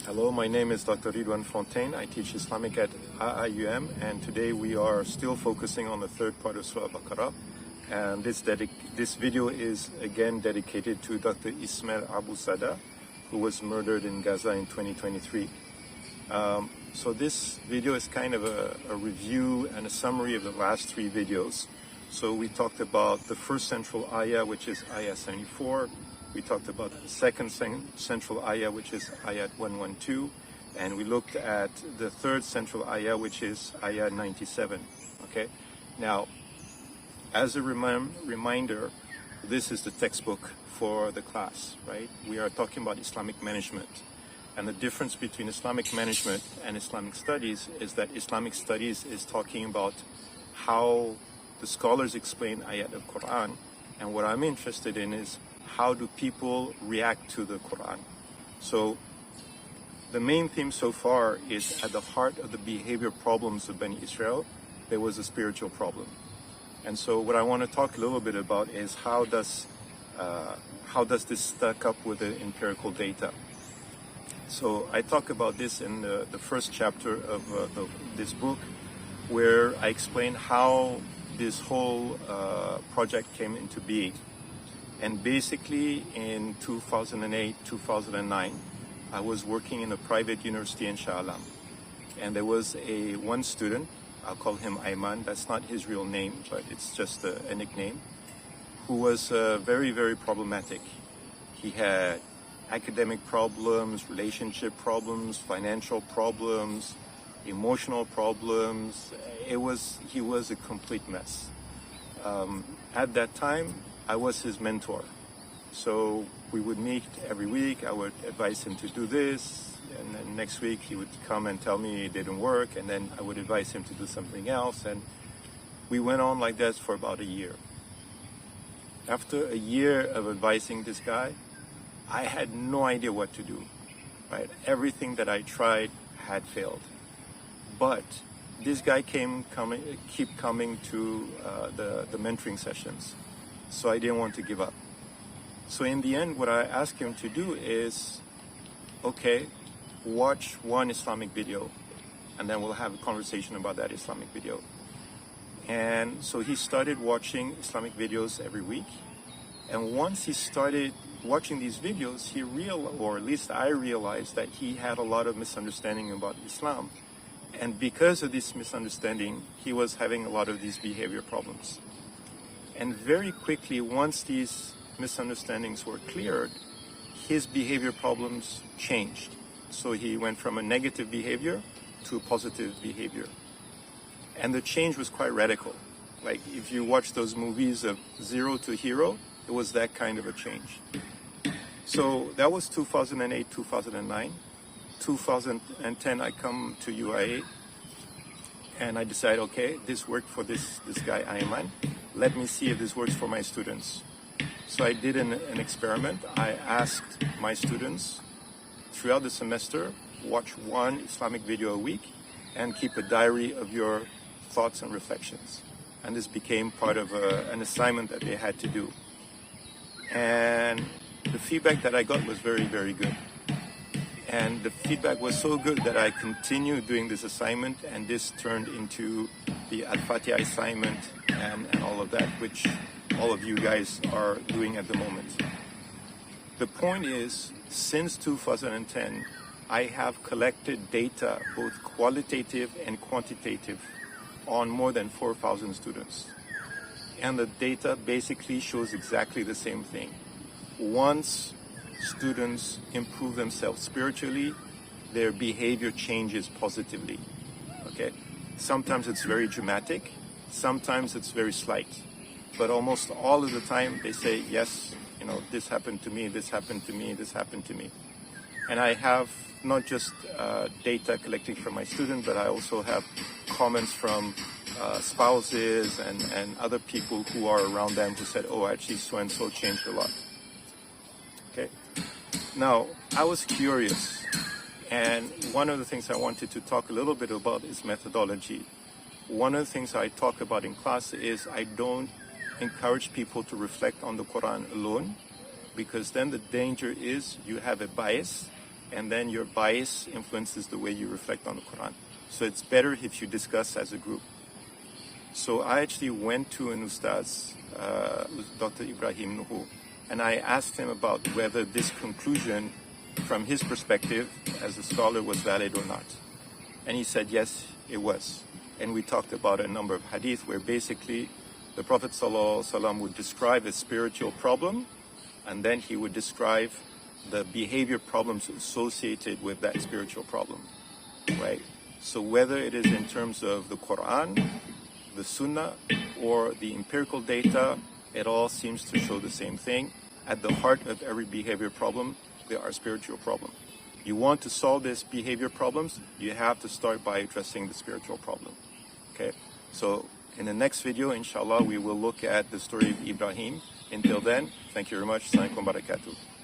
Hello, my name is Dr. Ridwan Fontaine. I teach Islamic at IIUM, and today we are still focusing on the third part of Surah Baqarah. And this video is again dedicated to Dr. Ismail Abu Sada, who was murdered in Gaza in 2023. So this video is kind of a review and a summary of the last three videos. So we talked about the first central ayah, which is ayah 74. We talked about the second central ayah, which is ayat 112, and we looked at the third central ayah, which is ayah 97. Okay, now as a reminder, this is the textbook for the class, right? We are talking about Islamic management, and the difference between Islamic management and Islamic studies is that Islamic studies is talking about how the scholars explain ayat of Quran, and what I'm interested in is how do people react to the Quran. So the main theme so far is at the heart of the behavior problems of Bani Israel, there was a spiritual problem. And so what I want to talk a little bit about is how does this stack up with the empirical data. So I talk about this in the first chapter of this book, where I explain how this whole project came into being. And basically in 2008, 2009, I was working in a private university in Shah Alam. And there was one student, I'll call him Ayman, that's not his real name, but it's just a nickname, who was very, very problematic. He had academic problems, relationship problems, financial problems, emotional problems. He was a complete mess. At that time, I was his mentor. So we would meet every week. I would advise him to do this, and then next week he would come and tell me it didn't work, and then I would advise him to do something else, and we went on like that for about a year. After a year of advising this guy, I had no idea what to do, right? Everything that I tried had failed. But this guy keep coming to the mentoring sessions. So I didn't want to give up. So in the end, what I asked him to do is, okay, watch one Islamic video, and then we'll have a conversation about that Islamic video. And so he started watching Islamic videos every week. And once he started watching these videos, or at least I realized that he had a lot of misunderstanding about Islam. And because of this misunderstanding, he was having a lot of these behavior problems. And very quickly, once these misunderstandings were cleared, his behavior problems changed. So he went from a negative behavior to a positive behavior. And the change was quite radical. Like if you watch those movies of Zero to Hero, it was that kind of a change. So that was 2008, 2009. 2010, I come to UIA, and I decide, okay, this worked for this guy, Ayman. Let me see if this works for my students. So I did an experiment. I asked my students throughout the semester, watch one Islamic video a week and keep a diary of your thoughts and reflections. And this became part of an assignment that they had to do. And the feedback that I got was very, very good. And the feedback was so good that I continued doing this assignment, and this turned into the Al-Fatiha assignment and all of that, which all of you guys are doing at the moment. The point is, since 2010, I have collected data, both qualitative and quantitative, on more than 4,000 students. And the data basically shows exactly the same thing. Once students improve themselves spiritually, their behavior changes positively. Okay? Sometimes it's very dramatic, sometimes it's very slight. But almost all of the time they say, yes, this happened to me, this happened to me, this happened to me. And I have not just data collected from my students, but I also have comments from spouses and other people who are around them who said, oh, actually so-and-so changed a lot. Okay. Now, I was curious, and one of the things I wanted to talk a little bit about is methodology. One of the things I talk about in class is I don't encourage people to reflect on the Quran alone, because then the danger is you have a bias and then your bias influences the way you reflect on the Quran. So it's better if you discuss as a group. So I actually went to an Ustaz, Dr. Ibrahim Nuhu, and I asked him about whether this conclusion, from his perspective as a scholar, was valid or not. And he said yes, it was. And we talked about a number of hadith where basically the Prophet ﷺ would describe a spiritual problem, and then he would describe the behavior problems associated with that spiritual problem, right? So whether it is in terms of the Quran, the Sunnah, or the empirical data, it all seems to show the same thing. At the heart of every behavior problem, there are spiritual problems. You want to solve these behavior problems, you have to start by addressing the spiritual problem. Okay? So in the next video, inshallah, we will look at the story of Ibrahim. Until then, thank you very much. Assalamu alaikum wa barakatuh.